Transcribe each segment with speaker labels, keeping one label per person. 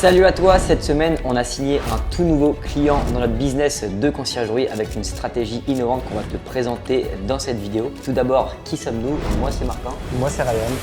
Speaker 1: Salut à toi, cette semaine on a signé un tout nouveau client dans notre business de conciergerie avec une stratégie innovante qu'on va te présenter dans cette vidéo. Tout d'abord, qui sommes-nous? Moi c'est Martin.
Speaker 2: Moi c'est Ryan.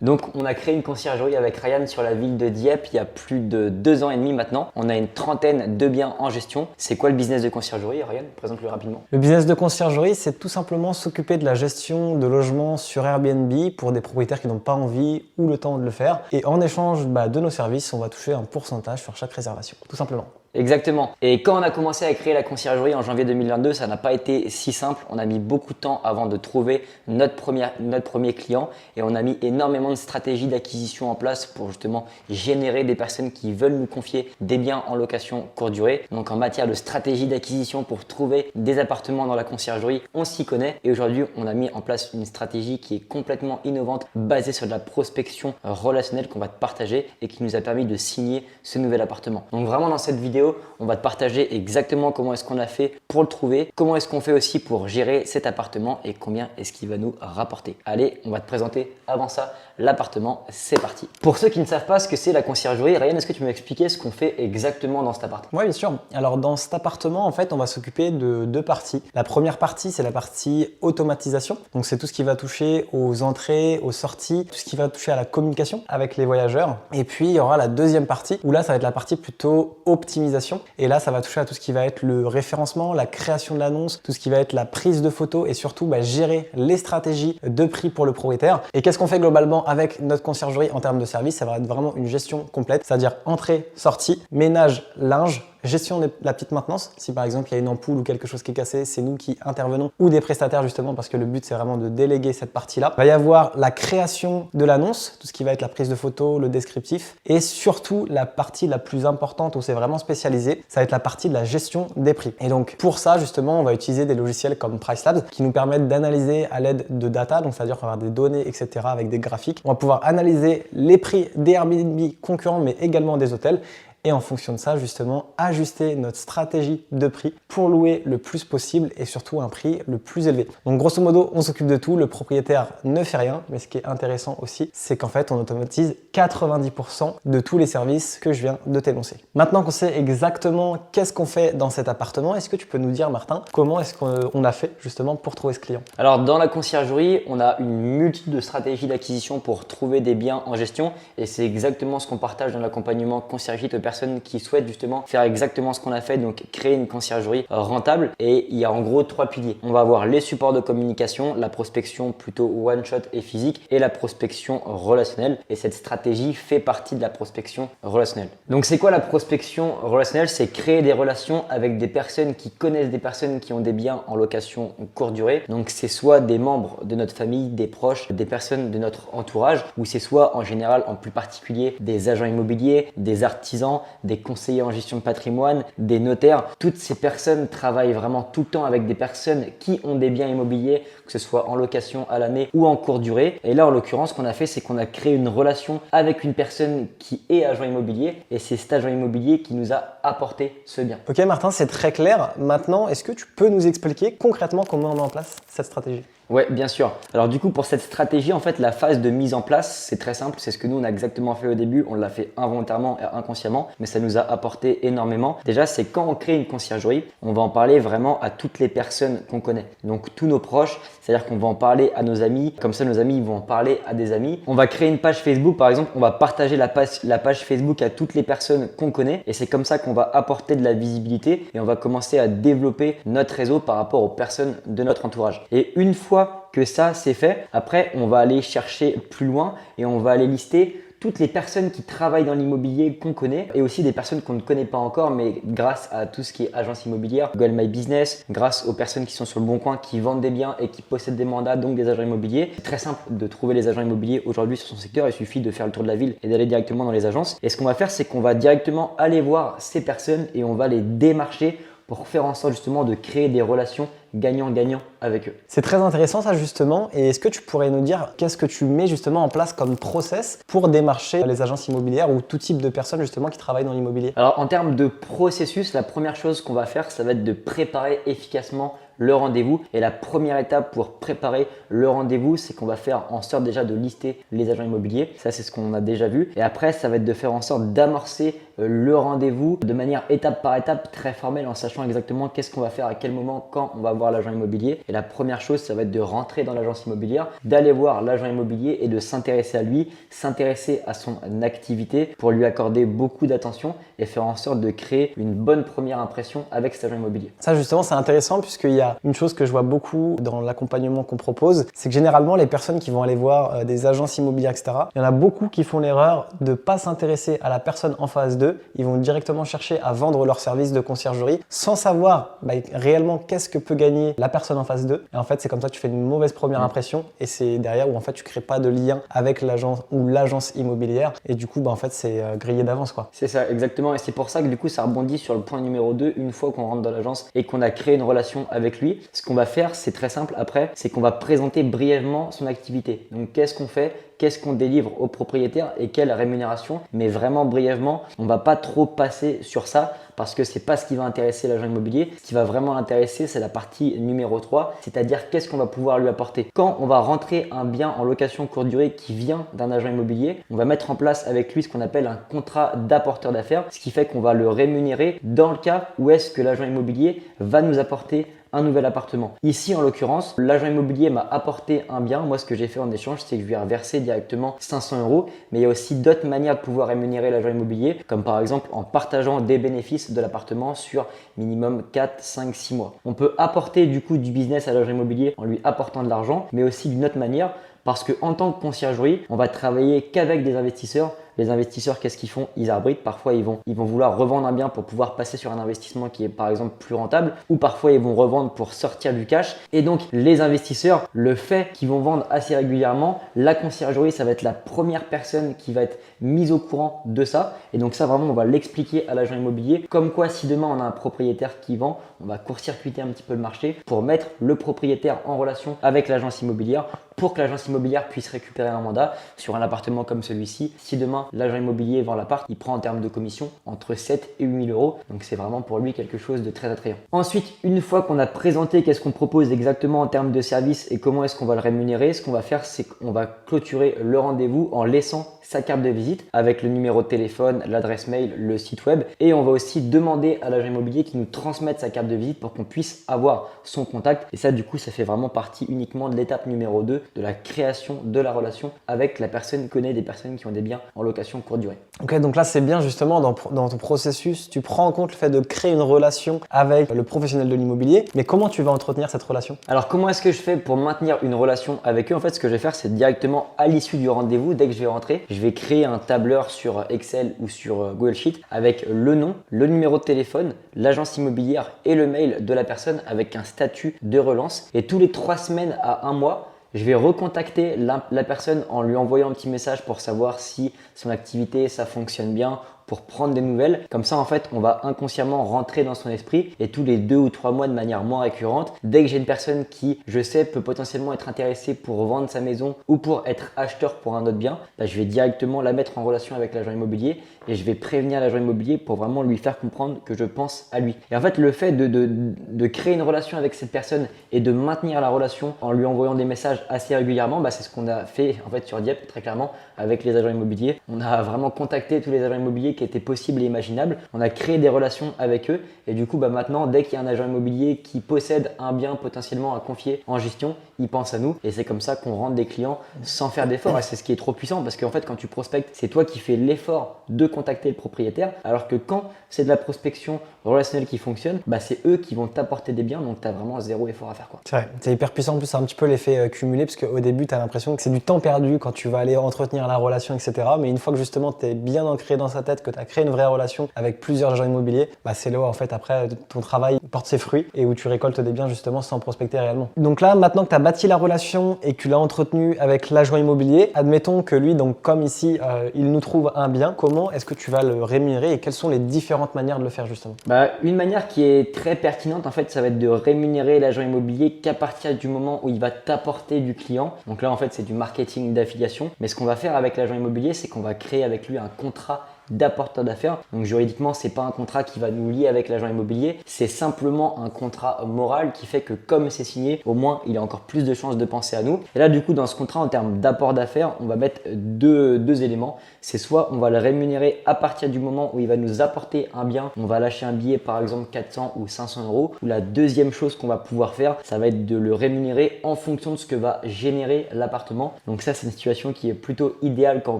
Speaker 1: Donc on a créé une conciergerie avec Ryan sur la ville de Dieppe il y a plus de 2 ans et demi maintenant. On a une trentaine de biens en gestion. C'est quoi le business de conciergerie, Ryan? Présente-le rapidement.
Speaker 2: Le business de conciergerie, c'est tout simplement s'occuper de la gestion de logements sur Airbnb pour des propriétaires qui n'ont pas envie ou le temps de le faire. Et en échange de nos services, on va toucher un pourcentage sur chaque réservation, tout simplement.
Speaker 1: Exactement. Et quand on a commencé à créer la conciergerie en janvier 2022, ça n'a pas été si simple. On a mis beaucoup de temps avant de trouver notre premier client et on a mis énormément de stratégies d'acquisition en place pour justement générer des personnes qui veulent nous confier des biens en location courte durée. Donc en matière de stratégie d'acquisition pour trouver des appartements dans la conciergerie, on s'y connaît et aujourd'hui on a mis en place une stratégie qui est complètement innovante basée sur de la prospection relationnelle qu'on va te partager et qui nous a permis de signer ce nouvel appartement. Donc vraiment dans cette vidéo, on va te partager exactement comment est-ce qu'on a fait pour le trouver, comment est-ce qu'on fait aussi pour gérer cet appartement et combien est-ce qu'il va nous rapporter. Allez, on va te présenter avant ça l'appartement, c'est parti. Pour ceux qui ne savent pas ce que c'est la conciergerie, Ryan, est-ce que tu peux m'expliquer ce qu'on fait exactement dans cet appartement?
Speaker 2: Oui, bien sûr. Alors dans cet appartement, en fait, on va s'occuper de deux parties. La première partie, c'est la partie automatisation. Donc c'est tout ce qui va toucher aux entrées, aux sorties, tout ce qui va toucher à la communication avec les voyageurs. Et puis il y aura la deuxième partie où là, ça va être la partie plutôt optimisation. Et là, ça va toucher à tout ce qui va être le référencement, la création de l'annonce, tout ce qui va être la prise de photos et surtout gérer les stratégies de prix pour le propriétaire. Et qu'est-ce qu'on fait globalement avec notre conciergerie en termes de service? Ça va être vraiment une gestion complète, c'est-à-dire entrée, sortie, ménage, linge, gestion de la petite maintenance. Si par exemple il y a une ampoule ou quelque chose qui est cassé, c'est nous qui intervenons ou des prestataires justement parce que le but c'est vraiment de déléguer cette partie-là. Il va y avoir la création de l'annonce, tout ce qui va être la prise de photos, le descriptif et surtout la partie la plus importante où c'est vraiment spécialisé, ça va être la partie de la gestion des prix. Et donc pour ça justement, on va utiliser des logiciels comme PriceLabs qui nous permettent d'analyser à l'aide de data, donc c'est-à-dire qu'on va avoir des données, etc. avec des graphiques. On va pouvoir analyser les prix des Airbnb concurrents mais également des hôtels. Et en fonction de ça, justement, ajuster notre stratégie de prix pour louer le plus possible et surtout un prix le plus élevé. Donc grosso modo, on s'occupe de tout, le propriétaire ne fait rien, mais ce qui est intéressant aussi, c'est qu'en fait, on automatise 90% de tous les services que je viens de t'énoncer. Maintenant qu'on sait exactement qu'est-ce qu'on fait dans cet appartement, est-ce que tu peux nous dire, Martin, comment est-ce qu'on a fait justement pour trouver ce client?
Speaker 1: Alors dans la conciergerie, on a une multitude de stratégies d'acquisition pour trouver des biens en gestion et c'est exactement ce qu'on partage dans l'accompagnement conciergerie de personnes qui souhaitent justement faire exactement ce qu'on a fait, donc créer une conciergerie rentable. Et il y a en gros 3 piliers. On va avoir les supports de communication, la prospection plutôt one shot et physique et la prospection relationnelle. Et cette stratégie fait partie de la prospection relationnelle. Donc c'est quoi la prospection relationnelle? C'est créer des relations avec des personnes qui connaissent des personnes qui ont des biens en location courte durée. Donc c'est soit des membres de notre famille, des proches, des personnes de notre entourage ou c'est soit en général, en plus particulier, des agents immobiliers, des artisans, des conseillers en gestion de patrimoine, des notaires. Toutes ces personnes travaillent vraiment tout le temps avec des personnes qui ont des biens immobiliers, que ce soit en location à l'année ou en courte durée. Et là, en l'occurrence, ce qu'on a fait, c'est qu'on a créé une relation avec une personne qui est agent immobilier et c'est cet agent immobilier qui nous a apporté ce bien.
Speaker 2: Ok Martin, c'est très clair. Maintenant, est-ce que tu peux nous expliquer concrètement comment on met en place cette stratégie?
Speaker 1: Ouais, bien sûr. Alors du coup, pour cette stratégie, en fait, la phase de mise en place, c'est très simple. C'est ce que nous, on a exactement fait au début. On l'a fait involontairement et inconsciemment, mais ça nous a apporté énormément. Déjà, c'est quand on crée une conciergerie, on va en parler vraiment à toutes les personnes qu'on connaît. Donc tous nos proches, c'est-à-dire qu'on va en parler à nos amis. Comme ça, nos amis vont en parler à des amis. On va créer une page Facebook, par exemple. On va partager la page Facebook à toutes les personnes qu'on connaît. Et c'est comme ça qu'on va apporter de la visibilité et on va commencer à développer notre réseau par rapport aux personnes de notre entourage. Et une fois que ça c'est fait, après on va aller chercher plus loin et on va aller lister toutes les personnes qui travaillent dans l'immobilier qu'on connaît et aussi des personnes qu'on ne connaît pas encore, mais grâce à tout ce qui est agence immobilière, Google My Business, grâce aux personnes qui sont sur le bon coin, qui vendent des biens et qui possèdent des mandats, donc des agents immobiliers. C'est très simple de trouver les agents immobiliers aujourd'hui sur son secteur. Il suffit de faire le tour de la ville et d'aller directement dans les agences. Et ce qu'on va faire, c'est qu'on va directement aller voir ces personnes et on va les démarcher pour faire en sorte justement de créer des relations gagnant-gagnant avec eux.
Speaker 2: C'est très intéressant ça justement. Et est-ce que tu pourrais nous dire qu'est-ce que tu mets justement en place comme process pour démarcher les agences immobilières ou tout type de personnes justement qui travaillent dans l'immobilier?
Speaker 1: Alors en termes de processus, la première chose qu'on va faire, ça va être de préparer efficacement le rendez-vous. Et la première étape pour préparer le rendez-vous, c'est qu'on va faire en sorte déjà de lister les agents immobiliers. Ça, c'est ce qu'on a déjà vu. Et après, ça va être de faire en sorte d'amorcer le rendez-vous de manière étape par étape, très formelle, en sachant exactement qu'est-ce qu'on va faire, à quel moment, quand on va voir l'agent immobilier. Et la première chose, ça va être de rentrer dans l'agence immobilière, d'aller voir l'agent immobilier et de s'intéresser à lui, s'intéresser à son activité pour lui accorder beaucoup d'attention et faire en sorte de créer une bonne première impression avec cet agent immobilier.
Speaker 2: Ça justement, c'est intéressant puisqu'il y a une chose que je vois beaucoup dans l'accompagnement qu'on propose, c'est que généralement les personnes qui vont aller voir des agences immobilières, etc., il y en a beaucoup qui font l'erreur de ne pas s'intéresser à la personne en face d'eux. Ils vont directement chercher à vendre leur service de conciergerie sans savoir réellement qu'est-ce que peut gagner la personne en face d'eux. Et en fait, c'est comme ça que tu fais une mauvaise première impression et c'est derrière où en fait tu crées pas de lien avec l'agence ou l'agence immobilière et du coup, en fait, c'est grillé d'avance, quoi.
Speaker 1: C'est ça, exactement. Et c'est pour ça que du coup, ça rebondit sur le point numéro 2. Une fois qu'on rentre dans l'agence et qu'on a créé une relation avec lui, ce qu'on va faire, c'est très simple après, c'est qu'on va présenter brièvement son activité. Donc, qu'est-ce qu'on fait? Qu'est-ce qu'on délivre au propriétaire et quelle rémunération, mais vraiment brièvement. On va pas trop passer sur ça parce que c'est pas ce qui va intéresser l'agent immobilier. Ce qui va vraiment l'intéresser, c'est la partie numéro 3, c'est-à-dire qu'est-ce qu'on va pouvoir lui apporter. Quand on va rentrer un bien en location courte durée qui vient d'un agent immobilier, on va mettre en place avec lui ce qu'on appelle un contrat d'apporteur d'affaires, ce qui fait qu'on va le rémunérer dans le cas où est-ce que l'agent immobilier va nous apporter un nouvel appartement. Ici, en l'occurrence, l'agent immobilier m'a apporté un bien. Moi, ce que j'ai fait en échange, c'est que je lui ai reversé directement 500 €. Mais il y a aussi d'autres manières de pouvoir rémunérer l'agent immobilier, comme par exemple en partageant des bénéfices de l'appartement sur minimum 4, 5, 6 mois. On peut apporter du coup du business à l'agent immobilier en lui apportant de l'argent, mais aussi d'une autre manière, parce qu'en tant que conciergerie, on va travailler qu'avec des investisseurs. Les investisseurs, qu'est-ce qu'ils font? Ils arbitrent. Parfois, ils vont vouloir revendre un bien pour pouvoir passer sur un investissement qui est par exemple plus rentable, ou parfois ils vont revendre pour sortir du cash. Et donc, les investisseurs, le fait qu'ils vont vendre assez régulièrement, la conciergerie, ça va être la première personne qui va être mise au courant de ça. Et donc ça, vraiment, on va l'expliquer à l'agent immobilier. Comme quoi, si demain on a un propriétaire qui vend, on va court-circuiter un petit peu le marché pour mettre le propriétaire en relation avec l'agence immobilière pour que l'agence immobilière puisse récupérer un mandat sur un appartement comme celui-ci. Si demain l'agent immobilier vend l'appart, il prend en termes de commission entre 7 et 8 000 €. Donc c'est vraiment pour lui quelque chose de très attrayant. Ensuite, une fois qu'on a présenté qu'est-ce qu'on propose exactement en termes de service et comment est-ce qu'on va le rémunérer, ce qu'on va faire, c'est qu'on va clôturer le rendez-vous en laissant sa carte de visite avec le numéro de téléphone, l'adresse mail, le site web, et on va aussi demander à l'agent immobilier qu'il nous transmette sa carte de visite pour qu'on puisse avoir son contact. Et ça, du coup, ça fait vraiment partie uniquement de l'étape numéro 2 de la création de la relation avec la personne qui connaît des personnes qui ont des biens en location courte durée.
Speaker 2: Ok, donc là c'est bien justement dans ton processus, tu prends en compte le fait de créer une relation avec le professionnel de l'immobilier, mais comment tu vas entretenir cette relation?
Speaker 1: Alors comment est-ce que je fais pour maintenir une relation avec eux? En fait, ce que je vais faire, c'est directement à l'issue du rendez-vous, dès que je vais rentrer, je vais créer un tableur sur Excel ou sur Google Sheet avec le nom, le numéro de téléphone, l'agence immobilière et le mail de la personne avec un statut de relance. Et tous les 3 semaines à 1 mois, je vais recontacter la personne en lui envoyant un petit message pour savoir si son activité, ça fonctionne bien, pour prendre des nouvelles. Comme ça, en fait, on va inconsciemment rentrer dans son esprit et tous les 2 ou 3 mois de manière moins récurrente, dès que j'ai une personne qui, je sais, peut potentiellement être intéressée pour vendre sa maison ou pour être acheteur pour un autre bien, je vais directement la mettre en relation avec l'agent immobilier et je vais prévenir l'agent immobilier pour vraiment lui faire comprendre que je pense à lui. Et en fait, le fait de créer une relation avec cette personne et de maintenir la relation en lui envoyant des messages assez régulièrement, c'est ce qu'on a fait en fait sur Dieppe très clairement avec les agents immobiliers. On a vraiment contacté tous les agents immobiliers qui étaient possibles et imaginables. On a créé des relations avec eux et du coup maintenant, dès qu'il y a un agent immobilier qui possède un bien potentiellement à confier en gestion, il pense à nous et c'est comme ça qu'on rentre des clients sans faire d'effort. Et c'est ce qui est trop puissant parce qu'en fait, quand tu prospectes, c'est toi qui fais l'effort de contacter le propriétaire, alors que quand c'est de la prospection relationnelle qui fonctionne, c'est eux qui vont t'apporter des biens, donc tu as vraiment zéro effort à faire, quoi.
Speaker 2: C'est vrai, c'est hyper puissant. En plus, c'est un petit peu l'effet cumulé parce qu'au début, tu as l'impression que c'est du temps perdu quand tu vas aller entretenir la relation, etc. Mais une fois que justement tu es bien ancré dans sa tête, que tu as créé une vraie relation avec plusieurs agents immobiliers, c'est là où en fait après ton travail porte ses fruits et où tu récoltes des biens justement sans prospecter réellement. Donc là, maintenant que tu as bâti la relation et que tu l'as entretenu avec l'agent immobilier, admettons que lui, donc comme ici, il nous trouve un bien, comment est-ce que tu vas le rémunérer et quelles sont les différentes manières de le faire justement?
Speaker 1: Une manière qui est très pertinente en fait, ça va être de rémunérer l'agent immobilier qu'à partir du moment où il va t'apporter du client. Donc là en fait, c'est du marketing d'affiliation. Mais ce qu'on va faire avec l'agent immobilier, c'est qu'on va créer avec lui un contrat d'apporteur d'affaires. Donc juridiquement, c'est pas un contrat qui va nous lier avec l'agent immobilier, c'est simplement un contrat moral qui fait que comme c'est signé, au moins il a encore plus de chances de penser à nous. Et là du coup dans ce contrat en termes d'apport d'affaires, on va mettre deux éléments. C'est soit on va le rémunérer à partir du moment où il va nous apporter un bien, on va lâcher un billet par exemple 400 ou 500 euros. Ou la deuxième chose qu'on va pouvoir faire, ça va être de le rémunérer en fonction de ce que va générer l'appartement. Donc ça c'est une situation qui est plutôt idéale quand on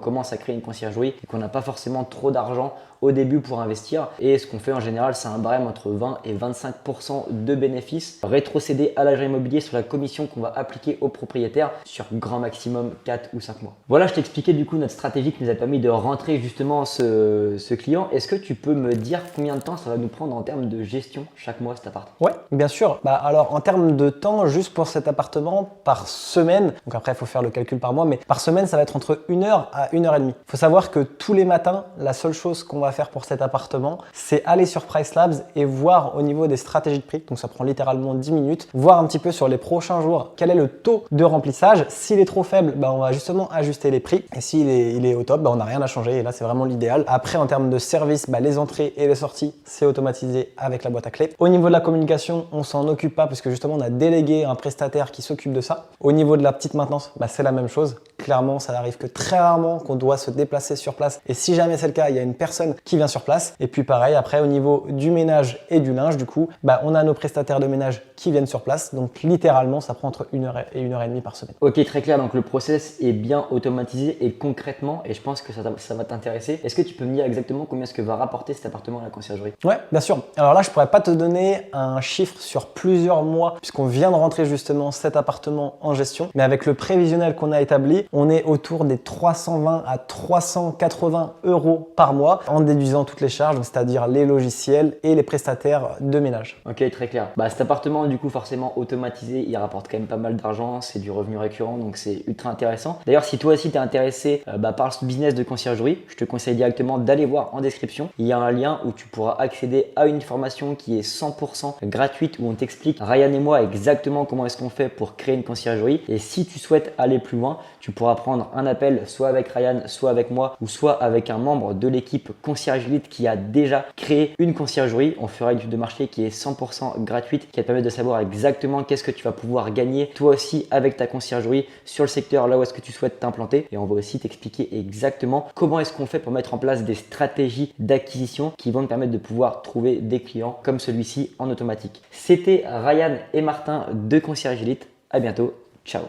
Speaker 1: commence à créer une conciergerie et qu'on n'a pas forcément trop d'argent au début pour investir. Et ce qu'on fait en général, c'est un barème entre 20 et 25% de bénéfices rétrocédés à l'agent immobilier sur la commission qu'on va appliquer au propriétaire sur grand maximum 4 ou 5 mois. Voilà, je t'ai expliqué du coup notre stratégie qui nous a permis de rentrer justement ce client. Est-ce que tu peux me dire combien de temps ça va nous prendre en termes de gestion chaque mois cet appart?
Speaker 2: Ouais, bien sûr. Alors en termes de temps, juste pour cet appartement, par semaine, donc après il faut faire le calcul par mois, mais par semaine ça va être entre 1 heure à 1 heure et demie. Il faut savoir que tous les matins, la seule chose qu'on va faire pour cet appartement, c'est aller sur Price Labs et voir au niveau des stratégies de prix, donc ça prend littéralement 10 minutes, voir un petit peu sur les prochains jours quel est le taux de remplissage. S'il est trop faible, on va justement ajuster les prix, et s'il est au top, on n'a rien à changer, et là c'est vraiment l'idéal. Après en termes de service, les entrées et les sorties, c'est automatisé avec la boîte à clés. Au niveau de la communication, on s'en occupe pas parce que justement on a délégué un prestataire qui s'occupe de ça. Au niveau de la petite maintenance, c'est la même chose. Clairement, ça n'arrive que très rarement qu'on doit se déplacer sur place. Et si jamais c'est le cas, il y a une personne qui vient sur place. Et puis pareil, après au niveau du ménage et du linge, du coup, on a nos prestataires de ménage qui viennent sur place. Donc littéralement, ça prend entre 1 heure et 1 heure et demie par semaine.
Speaker 1: Ok, très clair. Donc le process est bien automatisé et concrètement, et je pense que ça va t'intéresser. Est-ce que tu peux me dire exactement combien est-ce que va rapporter cet appartement à la conciergerie?
Speaker 2: Ouais, bien sûr. Alors là, je pourrais pas te donner un chiffre sur plusieurs mois puisqu'on vient de rentrer justement cet appartement en gestion. Mais avec le prévisionnel qu'on a établi, on est autour des 320 à 380 euros par mois en déduisant toutes les charges, c'est-à-dire les logiciels et les prestataires de ménage.
Speaker 1: Ok, très clair. Cet appartement, du coup, forcément automatisé, il rapporte quand même pas mal d'argent, c'est du revenu récurrent, donc c'est ultra intéressant. D'ailleurs, si toi aussi tu es intéressé par ce business de conciergerie, je te conseille directement d'aller voir en description. Il y a un lien où tu pourras accéder à une formation qui est 100% gratuite où on t'explique, Ryan et moi, exactement comment est-ce qu'on fait pour créer une conciergerie. Et si tu souhaites aller plus loin, tu pourras prendre un appel soit avec Ryan, soit avec moi ou soit avec un membre de l'équipe Concierge Elite qui a déjà créé une conciergerie. On fera une étude de marché qui est 100% gratuite, qui va te permettre de savoir exactement qu'est-ce que tu vas pouvoir gagner toi aussi avec ta conciergerie sur le secteur là où est-ce que tu souhaites t'implanter. Et on va aussi t'expliquer exactement comment est-ce qu'on fait pour mettre en place des stratégies d'acquisition qui vont te permettre de pouvoir trouver des clients comme celui-ci en automatique. C'était Ryan et Martin de Concierge Elite. À bientôt. Ciao.